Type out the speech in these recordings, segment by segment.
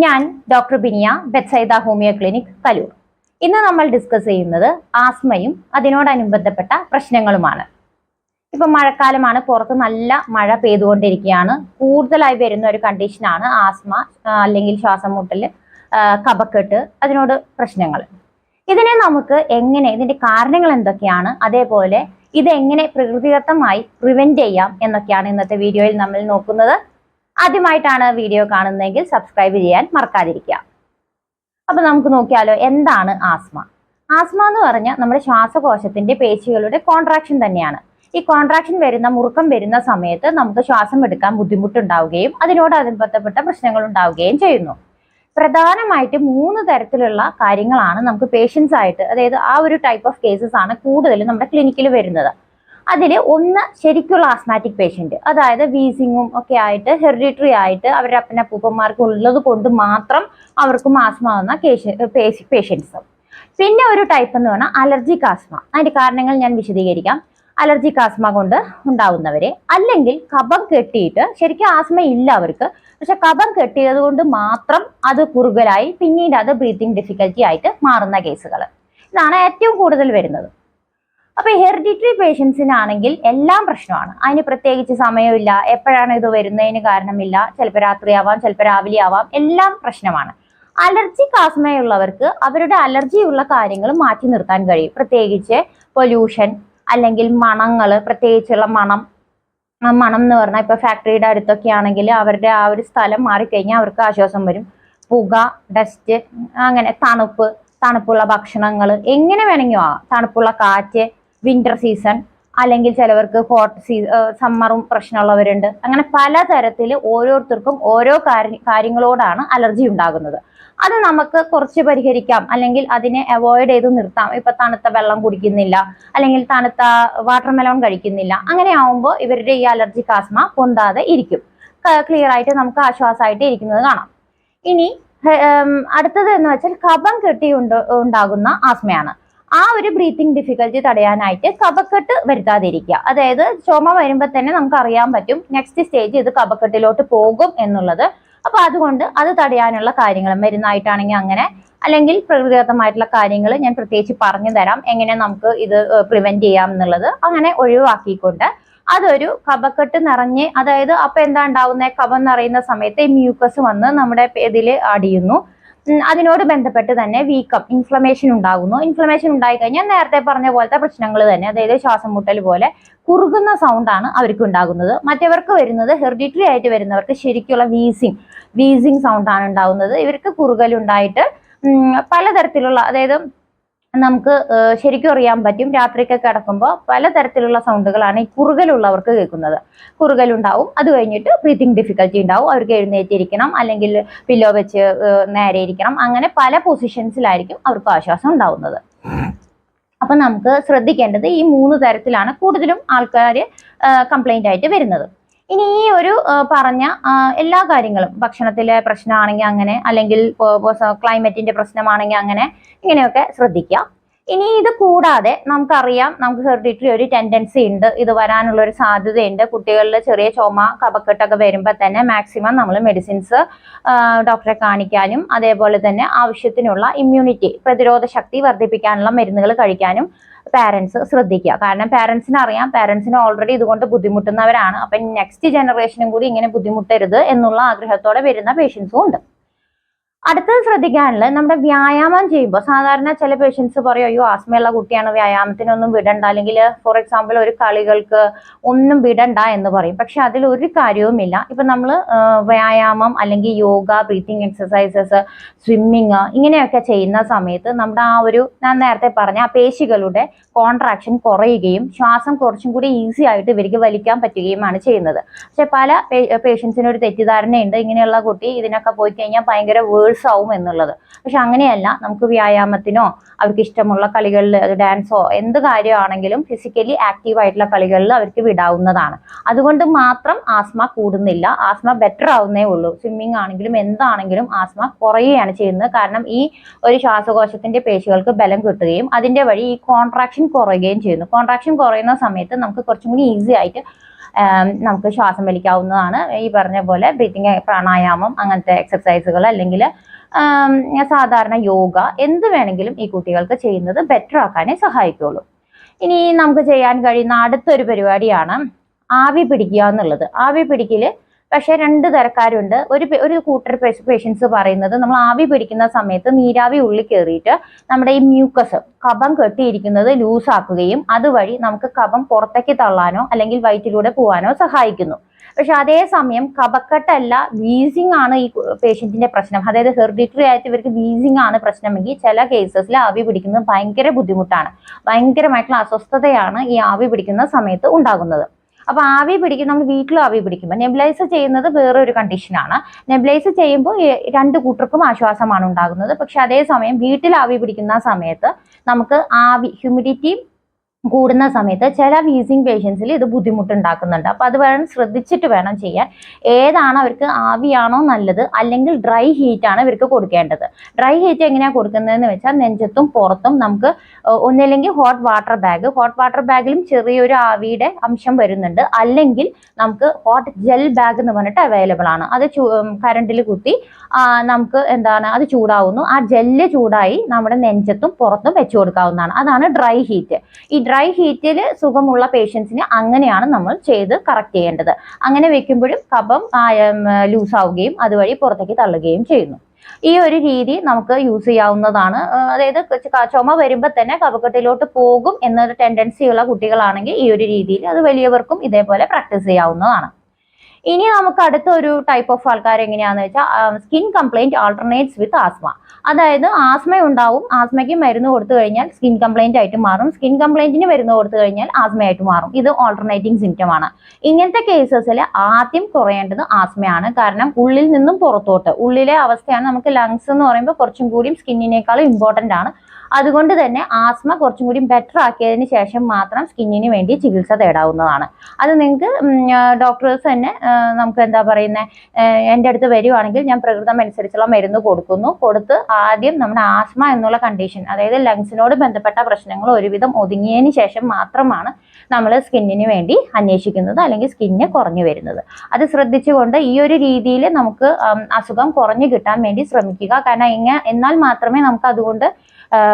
ഞാൻ doctor Biniya, Bethsaida homeo clinic, Kaloor. ഇന്ന് നമ്മൾ ഡിസ്കസ് ചെയ്യുന്നത് ആസ്മയും അതിനോടനുബന്ധപ്പെട്ട പ്രശ്നങ്ങളുമാണ്. ഇപ്പൊ മഴക്കാലമാണ്, പുറത്ത് നല്ല മഴ പെയ്തുകൊണ്ടിരിക്കുകയാണ്. കൂടുതലായി വരുന്ന ഒരു കണ്ടീഷനാണ് ആസ്മ, അല്ലെങ്കിൽ ശ്വാസം മുട്ടൽ, കഫക്കെട്ട്, അതിനോട് പ്രശ്നങ്ങൾ. ഇതിനെ നമുക്ക് എങ്ങനെ, ഇതിന്റെ കാരണങ്ങൾ എന്തൊക്കെയാണ്, അതേപോലെ ഇതെങ്ങനെ പ്രകൃതിദത്തമായി പ്രിവെന്റ് ചെയ്യാം എന്നൊക്കെയാണ് ഇന്നത്തെ വീഡിയോയിൽ നമ്മൾ നോക്കുന്നത്. ആദ്യമായിട്ടാണ് വീഡിയോ കാണുന്നതെങ്കിൽ സബ്സ്ക്രൈബ് ചെയ്യാൻ മറക്കാതിരിക്കുക. അപ്പൊ നമുക്ക് നോക്കിയാലോ, എന്താണ് ആസ്മ? ആസ്മ എന്ന് പറഞ്ഞാൽ നമ്മുടെ ശ്വാസകോശത്തിന്റെ പേശികളുടെ കോൺട്രാക്ഷൻ തന്നെയാണ്. ഈ കോൺട്രാക്ഷൻ വരുന്ന, മുറുക്കം വരുന്ന സമയത്ത് നമുക്ക് ശ്വാസം എടുക്കാൻ ബുദ്ധിമുട്ടുണ്ടാവുകയും അതിനോടനുബന്ധപ്പെട്ട പ്രശ്നങ്ങൾ ഉണ്ടാവുകയും ചെയ്യുന്നു. പ്രധാനമായിട്ട് 3 തരത്തിലുള്ള കാര്യങ്ങളാണ് നമുക്ക് പേഷ്യൻസ് ആയിട്ട്, അതായത് ആ ഒരു ടൈപ്പ് ഓഫ് കേസസ് ആണ് കൂടുതലും നമ്മുടെ ക്ലിനിക്കിൽ വരുന്നത്. അതിൽ ഒന്ന് ശരിക്കുള്ള ആസ്മാറ്റിക് പേഷ്യന്റ്, അതായത് വീസിങ്ങും ഒക്കെ ആയിട്ട് ഹെറിഡിറ്ററി ആയിട്ട് അവരുടെ അപ്പനപ്പൂപ്പന്മാർക്ക് ഉള്ളത് കൊണ്ട് മാത്രം അവർക്കും ആസ്മ വന്ന പേഷ്യൻസ്. പിന്നെ ഒരു ടൈപ്പ് എന്ന് പറഞ്ഞാൽ അലർജിക് ആസ്മ. അതിന്റെ കാരണങ്ങൾ ഞാൻ വിശദീകരിക്കാം. അലർജിക് ആസ്മ കൊണ്ട് ഉണ്ടാവുന്നവരെ, അല്ലെങ്കിൽ കഫം കെട്ടിയിട്ട് ശരിക്കും ആസ്മ ഇല്ല അവർക്ക്, പക്ഷെ കഫം കെട്ടിയത് കൊണ്ട് മാത്രം അത് കുറുകലായി പിന്നീട് അത് ബ്രീത്തിങ് ഡിഫിക്കൽറ്റി ആയിട്ട് മാറുന്ന കേസുകൾ. ഇതാണ് ഏറ്റവും കൂടുതൽ വരുന്നത്. അപ്പൊ ഹെറിഡിറ്ററി പേഷ്യൻസിനാണെങ്കിൽ എല്ലാം പ്രശ്നമാണ്. അതിന് പ്രത്യേകിച്ച് സമയമില്ല, എപ്പോഴാണ് ഇത് വരുന്നതിന് കാരണമില്ല, ചിലപ്പോൾ രാത്രിയാവാം, ചിലപ്പോൾ രാവിലെ ആവാം, എല്ലാം പ്രശ്നമാണ്. അലർജിക് ആസ്മയുള്ളവർക്ക് അവരുടെ അലർജിയുള്ള കാര്യങ്ങൾ മാറ്റി നിർത്താൻ കഴിയും. പ്രത്യേകിച്ച് പൊല്യൂഷൻ, അല്ലെങ്കിൽ മണങ്ങൾ, പ്രത്യേകിച്ചുള്ള മണം എന്ന് പറഞ്ഞാൽ ഇപ്പൊ ഫാക്ടറിയുടെ അടുത്തൊക്കെ ആണെങ്കിൽ അവരുടെ ആ ഒരു സ്ഥലം മാറിക്കഴിഞ്ഞാൽ അവർക്ക് ആശ്വാസം വരും. പുക, ഡസ്റ്റ്, അങ്ങനെ തണുപ്പുള്ള ഭക്ഷണങ്ങൾ, എങ്ങനെ വേണമെങ്കിലും ആവാം. തണുപ്പുള്ള കാറ്റ്, വിന്റർ സീസൺ, അല്ലെങ്കിൽ ചിലവർക്ക് സമ്മറും പ്രശ്നമുള്ളവരുണ്ട്. അങ്ങനെ പലതരത്തിൽ ഓരോരുത്തർക്കും ഓരോ കാര്യങ്ങളോടാണ് അലർജി ഉണ്ടാകുന്നത്. അത് നമുക്ക് കുറച്ച് പരിഹരിക്കാം, അല്ലെങ്കിൽ അതിനെ അവോയ്ഡ് ചെയ്ത് നിർത്താം. ഇപ്പൊ തണുത്ത വെള്ളം കുടിക്കുന്നില്ല, അല്ലെങ്കിൽ തണുത്ത വാട്ടർമെലോൺ കഴിക്കുന്നില്ല, അങ്ങനെ ആവുമ്പോൾ ഇവരുടെ ഈ അലർജിക് ആസ്മ പൊന്താതെ ഇരിക്കും. ക്ലിയർ ആയിട്ട് നമുക്ക് ആശ്വാസമായിട്ട് ഇരിക്കുന്നത് കാണാം. ഇനി അടുത്തത് എന്ന് വെച്ചാൽ കഫം കെട്ടി ഉണ്ടാകുന്ന ആസ്മയാണ്. ആ ഒരു ബ്രീത്തിങ് ഡിഫിക്കൽറ്റി തടയാനായിട്ട് കഫക്കെട്ട് വരുത്താതിരിക്കുക. അതായത് ചുമ വരുമ്പോൾ തന്നെ നമുക്ക് അറിയാൻ പറ്റും നെക്സ്റ്റ് സ്റ്റേജ് ഇത് കഫക്കെട്ടിലോട്ട് പോകും എന്നുള്ളത്. അപ്പൊ അതുകൊണ്ട് അത് തടയാനുള്ള കാര്യങ്ങൾ മരുന്നായിട്ടാണെങ്കിൽ അങ്ങനെ, അല്ലെങ്കിൽ പ്രകൃതിദത്തമായിട്ടുള്ള കാര്യങ്ങൾ ഞാൻ പ്രത്യേകിച്ച് പറഞ്ഞു തരാം, എങ്ങനെ നമുക്ക് ഇത് പ്രിവെന്റ് ചെയ്യാം എന്നുള്ളത്. അങ്ങനെ ഒഴിവാക്കിക്കൊണ്ട് അതൊരു കഫക്കെട്ട് നിറഞ്ഞ്, അതായത് അപ്പൊ എന്താ ഉണ്ടാവുന്നത്, കഫം നിറയുന്ന സമയത്ത് ഈ മ്യൂക്കസ് വന്ന് നമ്മുടെ ഇതിൽ അടിയുന്നു. അതിനോട് ബന്ധപ്പെട്ട് തന്നെ വീക്കം, ഇൻഫ്ലമേഷൻ ഉണ്ടാകുന്നു. ഇൻഫ്ലമേഷൻ ഉണ്ടായി കഴിഞ്ഞാൽ നേരത്തെ പറഞ്ഞ പോലത്തെ പ്രശ്നങ്ങൾ തന്നെ, അതായത് ശ്വാസം മുട്ടൽ പോലെ കുറുകുന്ന സൗണ്ടാണ് അവർക്ക് ഉണ്ടാകുന്നത്. മറ്റവർക്ക് വരുന്നത്, ഹെറിഡിറ്ററി ആയിട്ട് വരുന്നവർക്ക് ശരിക്കുള്ള വീസിങ് സൗണ്ടാണ് ഉണ്ടാകുന്നത്. ഇവർക്ക് കുറുകലുണ്ടായിട്ട് പലതരത്തിലുള്ള, അതായത് നമുക്ക് ശരിക്കും അറിയാൻ പറ്റും, രാത്രിയൊക്കെ കിടക്കുമ്പോൾ പലതരത്തിലുള്ള സൗണ്ടുകളാണ് ഈ കുറുകലുള്ളവർക്ക് കേൾക്കുന്നത്. കുറുകലുണ്ടാവും, അത് കഴിഞ്ഞിട്ട് ബ്രീത്തിങ് ഡിഫിക്കൽറ്റി ഉണ്ടാവും. അവർക്ക് എഴുന്നേറ്റിരിക്കണം, അല്ലെങ്കിൽ പില്ലോ വെച്ച് നേരെ ഇരിക്കണം. അങ്ങനെ പല പൊസിഷൻസിലായിരിക്കും അവർക്ക് ആശ്വാസം ഉണ്ടാവുന്നത്. അപ്പൊ നമുക്ക് ശ്രദ്ധിക്കേണ്ടത് ഈ 3 തരത്തിലാണ് കൂടുതലും ആൾക്കാർ കംപ്ലൈന്റ് ആയിട്ട് വരുന്നത്. ഇനി ഈ ഒരു പറഞ്ഞ എല്ലാ കാര്യങ്ങളും, ഭക്ഷണത്തിലെ പ്രശ്നമാണെങ്കിൽ അങ്ങനെ, അല്ലെങ്കിൽ ക്ലൈമറ്റിന്റെ പ്രശ്നമാണെങ്കിൽ അങ്ങനെ, ഇങ്ങനെയൊക്കെ ശ്രദ്ധിക്കുക. ഇനി ഇത് കൂടാതെ നമുക്കറിയാം, നമുക്ക് ഹെറിഡിറ്ററി ഒരു ടെൻഡൻസി ഉണ്ട്, ഇത് വരാനുള്ള ഒരു സാധ്യതയുണ്ട്. കുട്ടികളിൽ ചെറിയ ചുമ, കഫക്കെട്ടൊക്കെ വരുമ്പോൾ തന്നെ മാക്സിമം നമ്മൾ മെഡിസിൻസ് ഡോക്ടറെ കാണിക്കാനും, അതേപോലെ തന്നെ ആവശ്യത്തിനുള്ള ഇമ്മ്യൂണിറ്റി, പ്രതിരോധ ശക്തി വർദ്ധിപ്പിക്കാനുള്ള മരുന്നുകൾ കഴിക്കാനും പാരന്റ്സ് ശ്രദ്ധിക്കുക. കാരണം പാരന്റ്സിന് അറിയാം, പാരന്റ്സിന് ഓൾറെഡി ഇതുകൊണ്ട് ബുദ്ധിമുട്ടുന്നവരാണ്. അപ്പൊ നെക്സ്റ്റ് ജനറേഷനും കൂടി ഇങ്ങനെ ബുദ്ധിമുട്ടരുത് എന്നുള്ള ആഗ്രഹത്തോടെ വരുന്ന പേഷ്യൻസും ഉണ്ട്. അടുത്തത് ശ്രദ്ധിക്കാനുള്ളത്, നമ്മുടെ വ്യായാമം ചെയ്യുമ്പോൾ സാധാരണ ചില പേഷ്യൻസ് പറയും, അയ്യോ ആസ്മയുള്ള കുട്ടിയാണ്, വ്യായാമത്തിനൊന്നും വിടണ്ട, അല്ലെങ്കിൽ ഫോർ എക്സാമ്പിൾ ഒരു കളികൾക്ക് ഒന്നും വിടണ്ട എന്ന് പറയും. പക്ഷെ അതിൽ ഒരു കാര്യവുമില്ല. ഇപ്പൊ നമ്മൾ വ്യായാമം, അല്ലെങ്കിൽ യോഗ, ബ്രീത്തിങ് എക്സസൈസസ്, സ്വിമ്മിങ്, ഇങ്ങനെയൊക്കെ ചെയ്യുന്ന സമയത്ത് നമ്മുടെ ആ ഒരു, ഞാൻ നേരത്തെ പറഞ്ഞ ആ പേശികളുടെ കോൺട്രാക്ഷൻ കുറയുകയും ശ്വാസം കുറച്ചും കൂടി ഈസി ആയിട്ട് ഇവർക്ക് വലിക്കാൻ പറ്റുകയുമാണ് ചെയ്യുന്നത്. പക്ഷെ പല പേഷ്യൻസിന് ഒരു തെറ്റിദ്ധാരണയുണ്ട്, ഇങ്ങനെയുള്ള കുട്ടി ഇതിനൊക്കെ പോയി കഴിഞ്ഞാൽ ഭയങ്കര ആവും എന്നുള്ളത്. പക്ഷെ അങ്ങനെയല്ല. നമുക്ക് വ്യായാമത്തിനോ, അവർക്ക് ഇഷ്ടമുള്ള കളികളിൽ, അത് ഡാൻസോ എന്ത് കാര്യമാണെങ്കിലും ഫിസിക്കലി ആക്റ്റീവ് ആയിട്ടുള്ള കളികളിൽ അവർക്ക് വിടാവുന്നതാണ്. അതുകൊണ്ട് മാത്രം ആസ്മ കൂടുന്നില്ല, ആസ്മ ബെറ്റർ ആവുന്നേ ഉള്ളൂ. സ്വിമ്മിങ് ആണെങ്കിലും എന്താണെങ്കിലും ആസ്മ കുറയുകയാണ് ചെയ്യുന്നത്. കാരണം ഈ ഒരു ശ്വാസകോശത്തിന്റെ പേശികൾക്ക് ബലം കിട്ടുകയും അതിന്റെ വഴി ഈ കോൺട്രാക്ഷൻ കുറയുകയും ചെയ്യുന്നു. കോൺട്രാക്ഷൻ കുറയുന്ന സമയത്ത് നമുക്ക് കുറച്ചും കൂടി ഈസി ആയിട്ട് നമുക്ക് ശ്വാസം വലിക്കാവുന്നതാണ്. ഈ പറഞ്ഞ പോലെ ബ്രീത്തിങ്, പ്രാണായാമം, അങ്ങനത്തെ എക്സർസൈസുകൾ, അല്ലെങ്കിൽ സാധാരണ യോഗ, എന്ത് വേണമെങ്കിലും ഈ കുട്ടികൾക്ക് ചെയ്യുന്നത് ബെറ്റർ ആക്കാനേ സഹായിക്കുള്ളൂ. ഇനി നമുക്ക് ചെയ്യാൻ കഴിയുന്ന അടുത്തൊരു പരിപാടിയാണ് ആവി പിടിക്കുക എന്നുള്ളത്. ആവി പിടിക്കല് പക്ഷെ 2 തരക്കാരുണ്ട്. ഒരു കൂട്ടർ പേഷ്യൻസ് പറയുന്നത് നമ്മൾ ആവി പിടിക്കുന്ന സമയത്ത് നീരാവി ഉള്ളിൽ കയറിയിട്ട് നമ്മുടെ ഈ മ്യൂക്കസ്, കഫം കെട്ടിയിരിക്കുന്നത് ലൂസ് ആക്കുകയും അതുവഴി നമുക്ക് കഫം പുറത്തേക്ക് തള്ളാനോ അല്ലെങ്കിൽ വയറ്റിലൂടെ പോകാനോ സഹായിക്കുന്നു. പക്ഷെ അതേസമയം കഫക്കെട്ടല്ല, വീസിങ് ആണ് ഈ പേഷ്യന്റിന്റെ പ്രശ്നം, അതായത് ഹെറിഡിറ്ററി ആയിട്ട് ഇവർക്ക് വീസിങ് ആണ് പ്രശ്നമെങ്കിൽ ചില കേസസിൽ ആവി പിടിക്കുന്നത് ഭയങ്കര ബുദ്ധിമുട്ടാണ്, ഭയങ്കരമായിട്ടുള്ള അസ്വസ്ഥതയാണ് ഈ ആവി പിടിക്കുന്ന സമയത്ത് ഉണ്ടാകുന്നത്. അപ്പൊ ആവി പിടിക്കും, നമ്മൾ വീട്ടിൽ ആവി പിടിക്കുമ്പോൾ നെബുലൈസ് ചെയ്യുന്നത് വേറൊരു കണ്ടീഷനാണ്. നെബുലൈസ് ചെയ്യുമ്പോൾ 2 കൂട്ടർക്കും ആശ്വാസമാണ് ഉണ്ടാകുന്നത്. പക്ഷെ അതേസമയം വീട്ടിൽ ആവി പിടിക്കുന്ന സമയത്ത് നമുക്ക് ഹ്യൂമിഡിറ്റി കൂടുന്ന സമയത്ത് ചില വീസിങ് പേഷ്യൻസിൽ ഇത് ബുദ്ധിമുട്ടുണ്ടാക്കുന്നുണ്ട്. അപ്പൊ അത് ശ്രദ്ധിച്ചിട്ട് വേണം ചെയ്യാൻ. ഏതാണ് അവർക്ക്, ആവിയാണോ നല്ലത് അല്ലെങ്കിൽ ഡ്രൈ ഹീറ്റ് ആണ് ഇവർക്ക് കൊടുക്കേണ്ടത്. ഡ്രൈ ഹീറ്റ് എങ്ങനെയാണ് കൊടുക്കുന്നതെന്ന് വെച്ചാൽ നെഞ്ചത്തും പുറത്തും നമുക്ക് ഒന്നില്ലെങ്കിൽ ഹോട്ട് വാട്ടർ ബാഗിലും ചെറിയൊരു ആവിയുടെ അംശം വരുന്നുണ്ട്, അല്ലെങ്കിൽ നമുക്ക് ഹോട്ട് ജെൽ ബാഗ് എന്ന് പറഞ്ഞിട്ട് അവൈലബിൾ ആണ്. അത് കറണ്ടിൽ കുത്തി നമുക്ക് അത് ചൂടാവുന്നു, ആ ജെല്ല് ചൂടായി നമ്മുടെ നെഞ്ചത്തും പുറത്തും വെച്ചു കൊടുക്കാവുന്നതാണ്. അതാണ് ഡ്രൈ ഹീറ്റ്. ഈ ഡ്രൈ ഹീറ്റിൽ സുഖമുള്ള പേഷ്യൻസിന് അങ്ങനെയാണ് നമ്മൾ ചെയ്ത് കറക്റ്റ് ചെയ്യേണ്ടത്. അങ്ങനെ വെക്കുമ്പോഴും കഫം ലൂസ് ആവുകയും അതുവഴി പുറത്തേക്ക് തള്ളുകയും ചെയ്യുന്നു. ഈ ഒരു രീതി നമുക്ക് യൂസ് ചെയ്യാവുന്നതാണ്. അതായത് ചുമ വരുമ്പോൾ തന്നെ കഫക്കെട്ടിലോട്ട് പോകും എന്നൊരു ടെൻഡൻസി ഉള്ള കുട്ടികളാണെങ്കിൽ ഈ ഒരു രീതിയിൽ, അത് വലിയവർക്കും ഇതേപോലെ പ്രാക്ടീസ് ചെയ്യാവുന്നതാണ്. ഇനി നമുക്ക് അടുത്ത ഒരു ടൈപ്പ് ഓഫ് ആൾക്കാർ എങ്ങനെയാന്ന് വെച്ചാൽ സ്കിൻ കംപ്ലൈന്റ് ആൾട്ടർനേറ്റ്സ് വിത്ത് ആസ്മ. അതായത് ആസ്മ ഉണ്ടാവും, ആസ്മയ്ക്ക് മരുന്ന് കൊടുത്തു കഴിഞ്ഞാൽ സ്കിൻ കംപ്ലൈന്റ് ആയിട്ട് മാറും, സ്കിൻ കംപ്ലൈന്റിന് മരുന്ന് കൊടുത്തു കഴിഞ്ഞാൽ ആസ്മയായിട്ട് മാറും. ഇത് ഓൾട്ടർനേറ്റിംഗ് സിംറ്റം ആണ്. ഇങ്ങനത്തെ കേസസിൽ ആദ്യം കുറയേണ്ടത് ആസ്മയാണ്. കാരണം ഉള്ളിൽ നിന്നും പുറത്തോട്ട്, ഉള്ളിലെ അവസ്ഥയാണ്. നമുക്ക് ലങ്സ് എന്ന് പറയുമ്പോൾ കുറച്ചും കൂടി സ്കിന്നിനേക്കാളും ഇമ്പോർട്ടന്റ് ആണ്. അതുകൊണ്ട് തന്നെ ആസ്മ കുറച്ചും കൂടി ബെറ്റർ ആക്കിയതിന് ശേഷം മാത്രം സ്കിന്നിന് വേണ്ടി ചികിത്സ തേടാവുന്നതാണ്. അത് നിങ്ങൾക്ക് ഡോക്ടേഴ്സ് തന്നെ നമുക്ക് എൻ്റെ അടുത്ത് വരുവാണെങ്കിൽ ഞാൻ പ്രകൃതം അനുസരിച്ചുള്ള മരുന്ന് കൊടുത്ത് ആദ്യം നമ്മുടെ ആസ്മ എന്നുള്ള കണ്ടീഷൻ, അതായത് ലങ്സിനോട് ബന്ധപ്പെട്ട പ്രശ്നങ്ങൾ ഒരുവിധം ഒതുങ്ങിയതിന് ശേഷം മാത്രമാണ് നമ്മൾ സ്കിന്നിന് വേണ്ടി അന്വേഷിക്കുന്നത്, അല്ലെങ്കിൽ സ്കിന്ന് കുറഞ്ഞു വരുന്നത്. അത് ശ്രദ്ധിച്ചുകൊണ്ട് ഈ ഒരു രീതിയിൽ നമുക്ക് അസുഖം കുറഞ്ഞു കിട്ടാൻ വേണ്ടി ശ്രമിക്കുക. കാരണം എന്നാൽ മാത്രമേ നമുക്ക് അതുകൊണ്ട്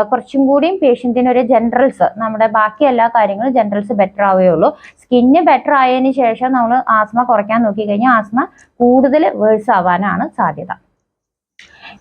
കുറച്ചും കൂടിയും പേഷ്യന്റിന് ഒരു ജനറൽസ്, നമ്മുടെ ബാക്കി എല്ലാ കാര്യങ്ങളും ജനറൽസ് ബെറ്റർ ആവുകയുള്ളൂ. സ്കിന്ന് ബെറ്റർ ആയതിനു ശേഷം നമ്മൾ ആസ്മ കുറയ്ക്കാൻ നോക്കിക്കഴിഞ്ഞാൽ ആസ്മ കൂടുതൽ വേഴ്സ് ആവാനാണ് സാധ്യത.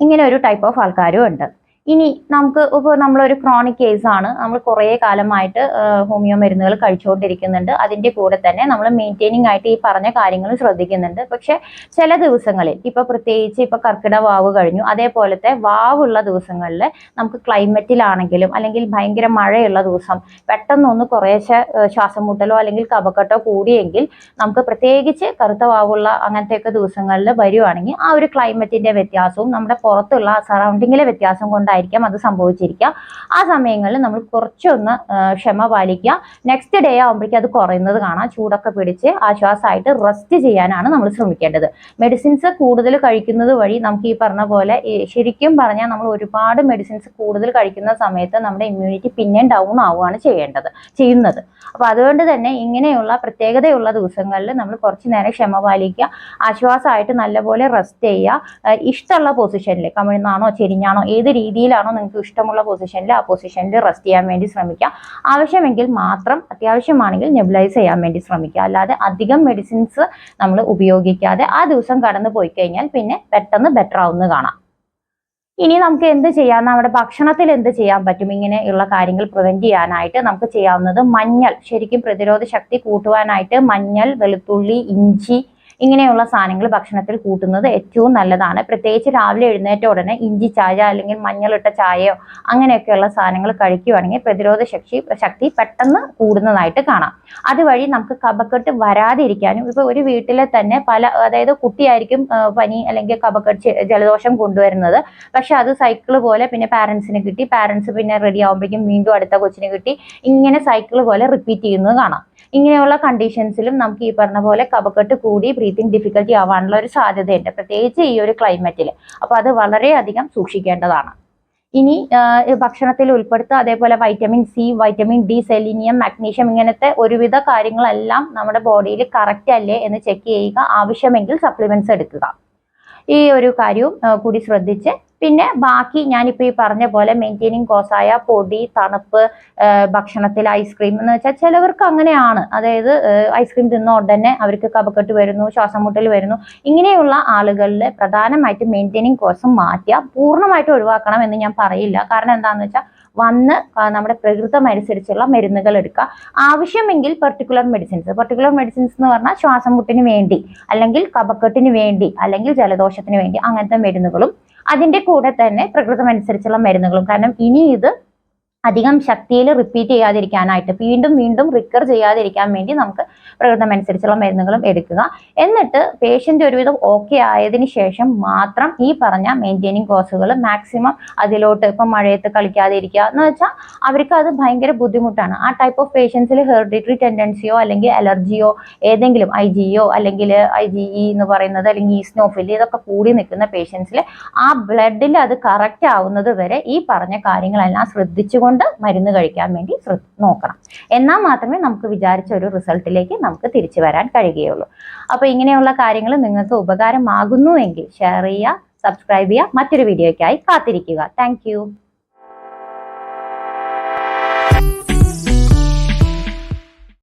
ഇങ്ങനെ ഒരു ടൈപ്പ് ഓഫ് ആൾക്കാരും ഉണ്ട്. ഇനി നമുക്ക് ഇപ്പോൾ നമ്മളൊരു ക്രോണിക് കേസാണ്, നമ്മൾ കുറേ കാലമായിട്ട് ഹോമിയോ മരുന്നുകൾ കഴിച്ചുകൊണ്ടിരിക്കുന്നുണ്ട്, അതിൻ്റെ കൂടെ തന്നെ നമ്മൾ മെയിൻറ്റെയിനിങ് ആയിട്ട് ഈ പറഞ്ഞ കാര്യങ്ങൾ ശ്രദ്ധിക്കുന്നുണ്ട്. പക്ഷെ ചില ദിവസങ്ങളിൽ, ഇപ്പോൾ പ്രത്യേകിച്ച് ഇപ്പോൾ കർക്കിടക വാവ് കഴിഞ്ഞു, അതേപോലത്തെ വാവുള്ള ദിവസങ്ങളിൽ നമുക്ക് ക്ലൈമറ്റിലാണെങ്കിലും അല്ലെങ്കിൽ ഭയങ്കര മഴയുള്ള ദിവസം പെട്ടെന്നൊന്ന് കുറേശ്ശെ ശ്വാസം മുട്ടലോ അല്ലെങ്കിൽ കഫക്കെട്ടോ കൂടിയെങ്കിൽ നമുക്ക് പ്രത്യേകിച്ച് കറുത്ത വാവുള്ള അങ്ങനത്തെയൊക്കെ ദിവസങ്ങളിൽ വരുവാണെങ്കിൽ ആ ഒരു ക്ലൈമറ്റിൻ്റെ വ്യത്യാസവും നമ്മുടെ പുറത്തുള്ള സറൗണ്ടിങ്ങിലെ വ്യത്യാസം കൊണ്ടായിരിക്കും അത് സംഭവിച്ചിരിക്കുക. ആ സമയങ്ങളിൽ നമ്മൾ കുറച്ചൊന്ന് ക്ഷമ പാലിക്കുക. നെക്സ്റ്റ് ഡേ ആകുമ്പോഴേക്കും അത് കുറയുന്നത് കാണാം. ചൂടൊക്കെ പിടിച്ച് ആശ്വാസമായിട്ട് റെസ്റ്റ് ചെയ്യാനാണ് നമ്മൾ ശ്രമിക്കേണ്ടത്. മെഡിസിൻസ് കൂടുതൽ കഴിക്കുന്നത് വഴി നമുക്ക് ഈ പറഞ്ഞ പോലെ ശരിക്കും പറഞ്ഞാൽ നമ്മൾ ഒരുപാട് മെഡിസിൻസ് കൂടുതൽ കഴിക്കുന്ന സമയത്ത് നമ്മുടെ ഇമ്മ്യൂണിറ്റി പിന്നെ ഡൗൺ ആവുകയാണ് ചെയ്യുന്നത്. അപ്പൊ അതുകൊണ്ട് തന്നെ ഇങ്ങനെയുള്ള പ്രത്യേകതയുള്ള ദിവസങ്ങളിൽ നമ്മൾ കുറച്ചു നേരം ക്ഷമ പാലിക്കുക, ആശ്വാസമായിട്ട് നല്ലപോലെ റെസ്റ്റ് ചെയ്യുക. ഇഷ്ടമുള്ള പൊസിഷനിൽ കമിഴ്ന്നാണോ ചെരിഞ്ഞാണോ ഏത് രീതിയിലാണോ നിങ്ങൾക്ക് ഇഷ്ടമുള്ള പൊസിഷനിൽ ആ പൊസിഷനിൽ റെസ്റ്റ് ചെയ്യാൻ വേണ്ടി ശ്രമിക്കുക. ആവശ്യമെങ്കിൽ മാത്രം, അത്യാവശ്യമാണെങ്കിൽ നെബുലൈസ് ചെയ്യാൻ വേണ്ടി ശ്രമിക്കുക. അല്ലാതെ അധികം മെഡിസിൻസ് നമ്മൾ ഉപയോഗിക്കാതെ ആ ദിവസം കടന്നു പോയി കഴിഞ്ഞാൽ പിന്നെ പെട്ടെന്ന് ബെറ്റർ ആവുന്നത് കാണാം. ഇനി നമുക്ക് എന്ത് ചെയ്യാം, നമ്മുടെ ഭക്ഷണത്തിൽ എന്ത് ചെയ്യാൻ പറ്റും ഇങ്ങനെയുള്ള കാര്യങ്ങൾ പ്രിവെന്റ് ചെയ്യാനായിട്ട്? നമുക്ക് ചെയ്യാവുന്നത് മഞ്ഞൾ, ശരിക്കും പ്രതിരോധ ശക്തി കൂട്ടുവാനായിട്ട് മഞ്ഞൾ, വെളുത്തുള്ളി, ഇഞ്ചി ഇങ്ങനെയുള്ള സാധനങ്ങൾ ഭക്ഷണത്തിൽ കൂട്ടുന്നത് ഏറ്റവും നല്ലതാണ്. പ്രത്യേകിച്ച് രാവിലെ എഴുന്നേറ്റ ഉടനെ ഇഞ്ചി ചായ അല്ലെങ്കിൽ മഞ്ഞളിട്ട ചായയോ അങ്ങനെയൊക്കെയുള്ള സാധനങ്ങൾ കഴിക്കുകയാണെങ്കിൽ പ്രതിരോധ ശക്തി പെട്ടെന്ന് കൂടുന്നതായിട്ട് കാണാം. അതുവഴി നമുക്ക് കഫക്കെട്ട് വരാതിരിക്കാനും, ഇപ്പൊ ഒരു വീട്ടിലെ തന്നെ അതായത് കുട്ടിയായിരിക്കും പനി അല്ലെങ്കിൽ കഫക്കെട്ട് ജലദോഷം കൊണ്ടുവരുന്നത്, പക്ഷെ അത് സൈക്കിള് പോലെ പിന്നെ പാരന്റ്സിന് കിട്ടി, പാരന്റ്സ് പിന്നെ റെഡി ആകുമ്പോഴേക്കും വീണ്ടും അടുത്ത കൊച്ചിന് കിട്ടി, ഇങ്ങനെ സൈക്കിള് പോലെ റിപ്പീറ്റ് ചെയ്യുന്നത് കാണാം. ഇങ്ങനെയുള്ള കണ്ടീഷൻസിലും നമുക്ക് ഈ പറഞ്ഞ പോലെ കഫക്കെട്ട് കൂടി ബ്രീത്തിങ് ഡിഫിക്കൽറ്റി ആവാനുള്ള ഒരു സാധ്യതയുണ്ട്, പ്രത്യേകിച്ച് ഈ ഒരു ക്ലൈമറ്റിൽ. അപ്പൊ അത് വളരെയധികം സൂക്ഷിക്കേണ്ടതാണ്. ഇനി ഭക്ഷണത്തിൽ ഉൾപ്പെടുത്തുക. അതേപോലെ vitamin C, vitamin D, selenium, magnesium ഇങ്ങനത്തെ ഒരുവിധ കാര്യങ്ങളെല്ലാം നമ്മുടെ ബോഡിയിൽ കറക്റ്റ് അല്ലേ എന്ന് ചെക്ക് ചെയ്യുക. ആവശ്യമെങ്കിൽ സപ്ലിമെന്റ്സ് എടുക്കുക. ഈ ഒരു കാര്യവും കൂടി ശ്രദ്ധിച്ച് പിന്നെ ബാക്കി ഞാനിപ്പോൾ ഈ പറഞ്ഞ പോലെ മെയിൻറ്റെയിനിങ് കോസായ പൊടി, തണുപ്പ്, ഭക്ഷണത്തിൽ ഐസ്ക്രീം എന്ന് വെച്ചാൽ ചിലവർക്ക് അങ്ങനെയാണ്. അതായത് ഐസ്ക്രീം തിന്ന ഉടനെ അവർക്ക് കഫക്കെട്ട് വരുന്നു, ശ്വാസം മുട്ടൽ വരുന്നു. ഇങ്ങനെയുള്ള ആളുകളിൽ പ്രധാനമായിട്ടും മെയിൻറ്റെയിനിങ് കോസ് മാറ്റുക. പൂർണ്ണമായിട്ട് ഒഴിവാക്കണം എന്ന് ഞാൻ പറയില്ല. കാരണം എന്താണെന്ന് വെച്ചാൽ വന്ന് നമ്മുടെ പ്രകൃതം അനുസരിച്ചുള്ള മരുന്നുകൾ എടുക്കുക. ആവശ്യമെങ്കിൽ പെർട്ടിക്കുലർ മെഡിസിൻസ് എന്ന് പറഞ്ഞാൽ ശ്വാസം മുട്ടിന് വേണ്ടി, അല്ലെങ്കിൽ കഫക്കെട്ടിന് വേണ്ടി, അല്ലെങ്കിൽ ജലദോഷത്തിന് വേണ്ടി അങ്ങനത്തെ മരുന്നുകളും അതിന്റെ കൂടെ തന്നെ പ്രകൃതം അനുസരിച്ചുള്ള മരുന്നുകളും. കാരണം ഇനി ഇത് അധികം ശക്തിയിൽ റിപ്പീറ്റ് ചെയ്യാതിരിക്കാനായിട്ട്, വീണ്ടും വീണ്ടും റിക്കർ ചെയ്യാതിരിക്കാൻ വേണ്ടി നമുക്ക് പ്രകൃതം അനുസരിച്ചുള്ള മരുന്നുകളും എടുക്കുക. എന്നിട്ട് പേഷ്യന്റ് ഒരുവിധം ഓക്കെ ആയതിനു ശേഷം മാത്രം ഈ പറഞ്ഞ മെയിൻറ്റെയിനിങ് കോഴ്സുകൾ മാക്സിമം അതിലോട്ട്, ഇപ്പം മഴയത്ത് കളിക്കാതിരിക്കുക എന്ന് വെച്ചാൽ അവർക്ക് അത് ഭയങ്കര ബുദ്ധിമുട്ടാണ്. ആ ടൈപ്പ് ഓഫ് പേഷ്യൻസിൽ ഹെറിഡിറ്ററി ടെൻഡൻസിയോ അല്ലെങ്കിൽ അലർജിയോ ഏതെങ്കിലും IgEയോ അല്ലെങ്കിൽ IgE എന്ന് പറയുന്നത് അല്ലെങ്കിൽ ഈസ്നോഫിൽ ഇതൊക്കെ കൂടി നിൽക്കുന്ന പേഷ്യൻസിൽ ആ ബ്ലഡിൽ അത് കറക്റ്റ് ആവുന്നത് വരെ ഈ പറഞ്ഞ കാര്യങ്ങളെല്ലാം ശ്രദ്ധിച്ചുകൊണ്ട് മരുന്ന് കഴിക്കാൻ വേണ്ടി നോക്കണം. എന്നാൽ മാത്രമേ നമുക്ക് വിചാരിച്ച ഒരു റിസൾട്ടിലേക്ക് നമുക്ക് തിരിച്ചു വരാൻ കഴിയുകയുള്ളൂ. അപ്പൊ ഇങ്ങനെയുള്ള കാര്യങ്ങൾ നിങ്ങൾക്ക് ഉപകാരമാകുന്നു എങ്കിൽ ഷെയർ ചെയ്യുക, സബ്സ്ക്രൈബ് ചെയ്യുക. മറ്റൊരു വീഡിയോയ്ക്കായി കാത്തിരിക്കുക. താങ്ക്